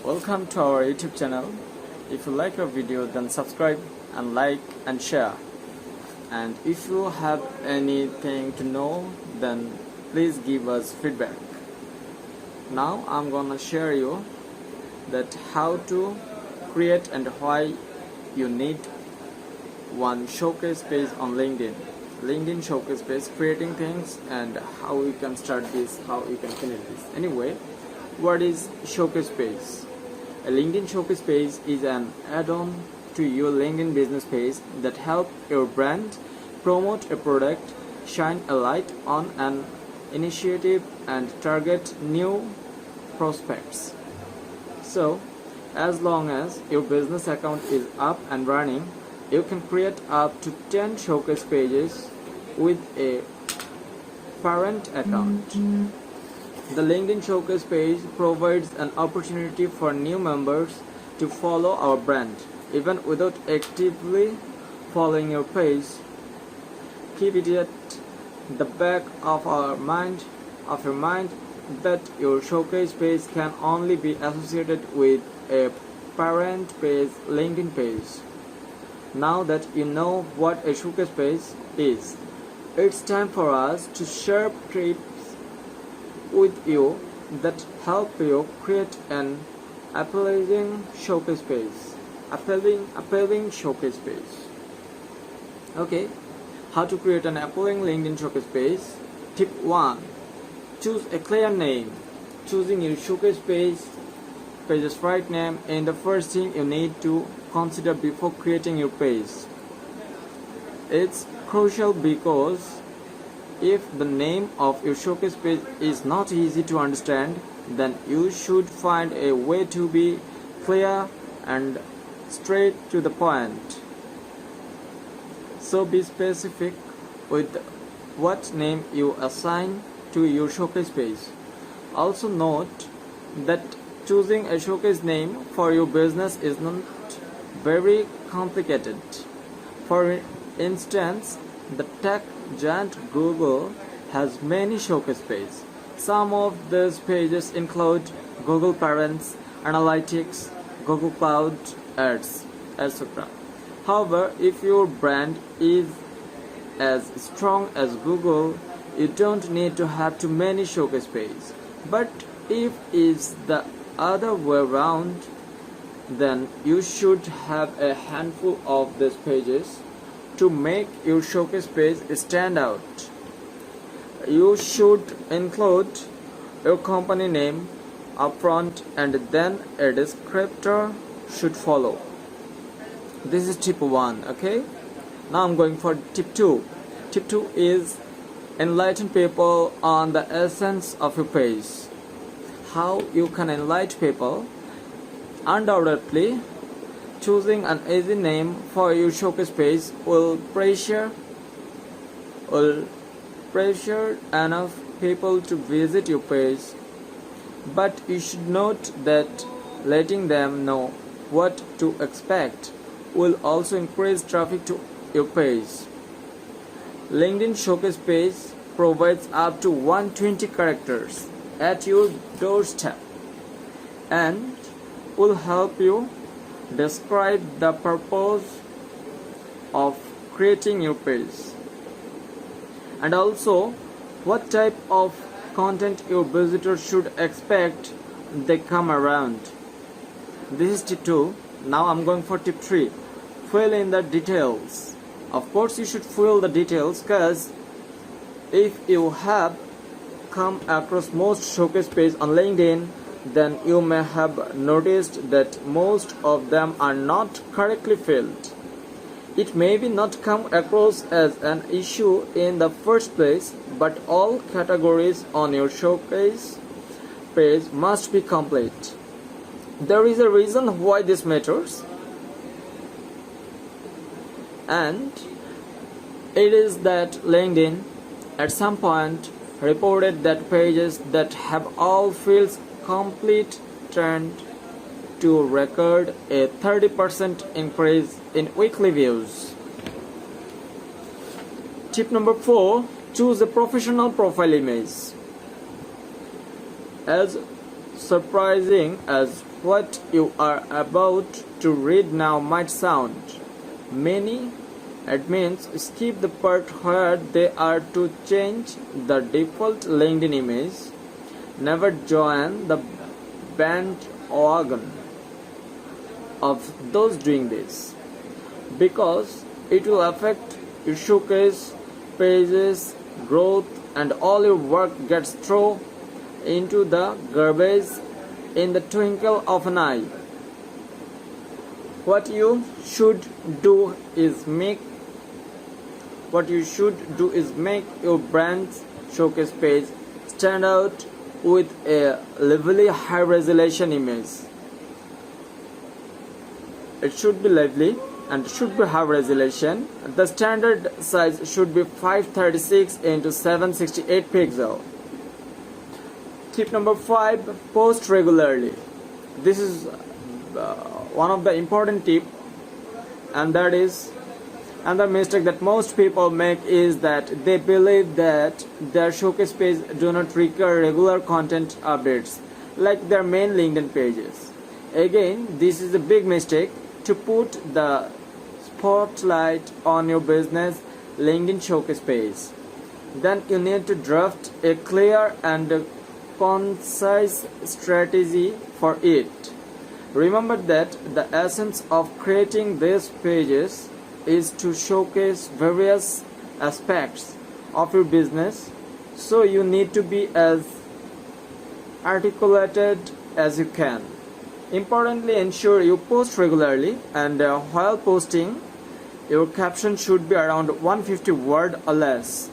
Welcome to our YouTube channel. If you like our video, then subscribe and like and share. And if you have anything to know, then please give us feedback. Now I'm gonna share you that how to create and why you need one showcase page on LinkedIn showcase page, creating things, and how you can start this, how you can finish this. Anyway, what is showcase page? A LinkedIn showcase page is an add-on to your LinkedIn business page that help your brand promote a product, shine a light on an initiative, and target new prospects. So as long as your business account is up and running, you can create up to 10 showcase pages with a parent account. The LinkedIn showcase page provides an opportunity for new members to follow our brand even without actively following your page. Keep it at the back of your mind that your showcase page can only be associated with a parent page LinkedIn page. Now that you know what a showcase page is, it's time for us to share tips with you that help you create an appealing showcase page. Appealing showcase page. Okay, how to create an appealing LinkedIn showcase page. Tip 1. Choose a clear name. Choosing your showcase page's right name is the first thing you need to consider before creating your page. It's crucial because if the name of your showcase page is not easy to understand, then you should find a way to be clear and straight to the point. So be specific with what name you assign to your showcase page. Also note that choosing a showcase name for your business is not very complicated. For instance, the tech giant Google has many showcase pages. Some of these pages include Google Parents, Analytics, Google Cloud Ads, etc. However, if your brand is as strong as Google, you don't need to have too many showcase pages. But if it's the other way around, then you should have a handful of these pages to make your showcase page stand out. You should include your company name upfront, and then a descriptor should follow. This is tip 1. Okay, now I'm going for tip 2. Tip 2 is enlighten people on the essence of your page. How you can enlighten people? Undoubtedly, choosing an easy name for your showcase page will pressure enough people to visit your page. But you should note that letting them know what to expect will also increase traffic to your page. LinkedIn showcase page provides up to 120 characters at your doorstep and will help you describe the purpose of creating your page and also what type of content your visitors should expect they come around. This is tip 2. Now I'm going for tip 3. Fill in the details. Of course you should fill the details, because if you have come across most showcase pages on LinkedIn, then you may have noticed that most of them are not correctly filled. It may be not come across as an issue in the first place, but all categories on your showcase page must be complete. There is a reason why this matters, and it is that LinkedIn at some point reported that pages that have all fields complete tend to record a 30% increase in weekly views. Tip number 4. Choose a professional profile image. As surprising as What you are about to read now might sound. Many admins skip the part where they are to change the default LinkedIn image. Never join the bandwagon of those doing this, because it will affect your showcase pages growth, and all your work gets thrown into the garbage in the twinkle of an eye. What you should do is make your brand's showcase page stand out with a lively high resolution image. It should be lively and should be high resolution. The standard size should be 536 into 768 pixel. Tip number 5: post regularly. This is one of the important tip, and that is another mistake that most people make is that they believe that their showcase page do not require regular content updates like their main LinkedIn pages. Again, this is a big mistake. To put the spotlight on your business LinkedIn showcase page, then you need to draft a clear and concise strategy for it. Remember that the essence of creating these pages is to showcase various aspects of your business, so you need to be as articulated as you can. Importantly, ensure you post regularly, and while posting, your caption should be around 150 words or less.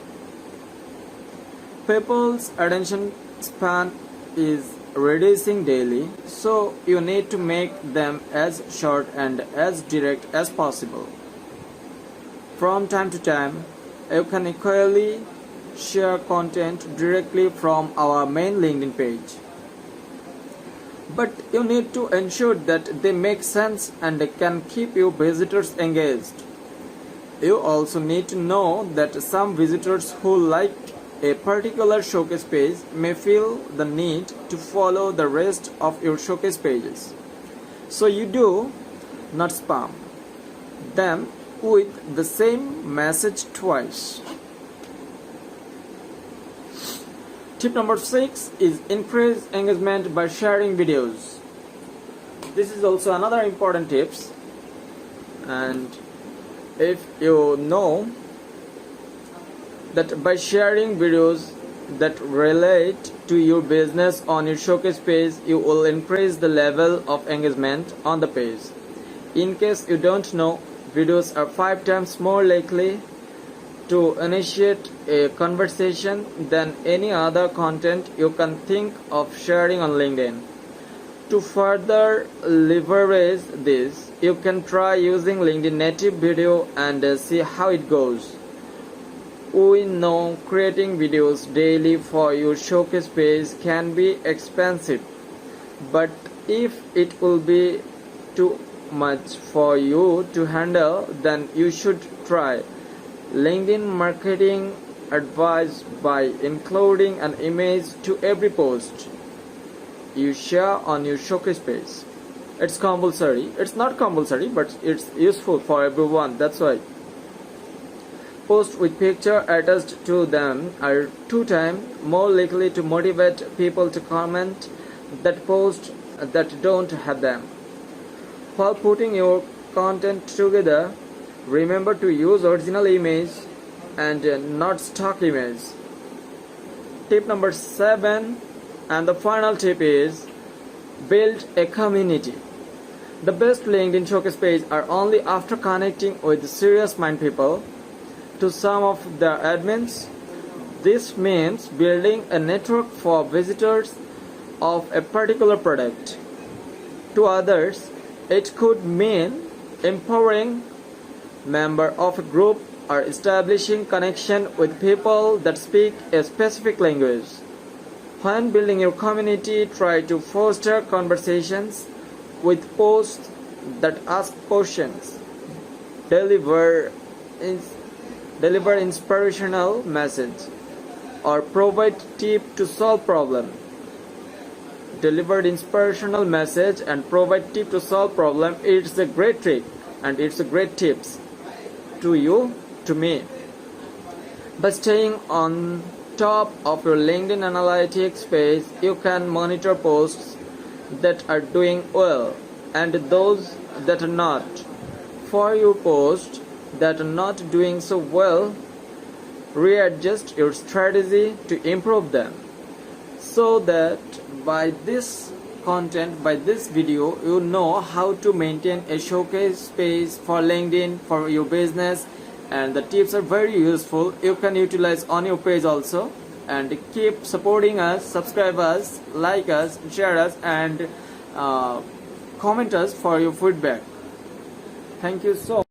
People's attention span is reducing daily, so you need to make them as short and as direct as possible. From time to time, you can equally share content directly from our main LinkedIn page. But you need to ensure that they make sense and can keep your visitors engaged. You also need to know that some visitors who like a particular showcase page may feel the need to follow the rest of your showcase pages. So you do not spam them with the same message twice. Tip number 6 is increase engagement by sharing videos. This is also another important tips, and if you know that by sharing videos that relate to your business on your showcase page, you will increase the level of engagement on the page. In case you don't know, videos are 5 times more likely to initiate a conversation than any other content you can think of sharing on LinkedIn. To further leverage this, you can try using LinkedIn native video and see how it goes. We know creating videos daily for your showcase page can be expensive, but if it will be too much for you to handle, then you should try LinkedIn marketing advice by including an image to every post you share on your showcase page. It's compulsory. It's not compulsory, but it's useful for everyone. That's why. Posts with picture attached to them are 2 times more likely to motivate people to comment that post that don't have them. While putting your content together, remember to use original image and not stock image. Tip number 7 and the final tip is build a community. The best LinkedIn showcase page are only after connecting with serious mind people. To some of the admins, this means building a network for visitors of a particular product. To others, it could mean empowering member of a group or establishing connection with people that speak a specific language. When building your community, try to foster conversations with posts that ask questions, deliver inspirational message, or provide tips to solve problems. deliver inspirational message and provide tip to solve problem. It's a great trick and it's a great tips to you, to me. By staying on top of your LinkedIn analytics page, you can monitor posts that are doing well and those that are not. For your posts that are not doing so well, readjust your strategy to improve them, so that by this content, by this video, you know how to maintain a showcase page for LinkedIn for your business, and the tips are very useful. You can utilize on your page also. And keep supporting us, subscribe us, like us, share us, and comment us for your feedback. Thank you so much.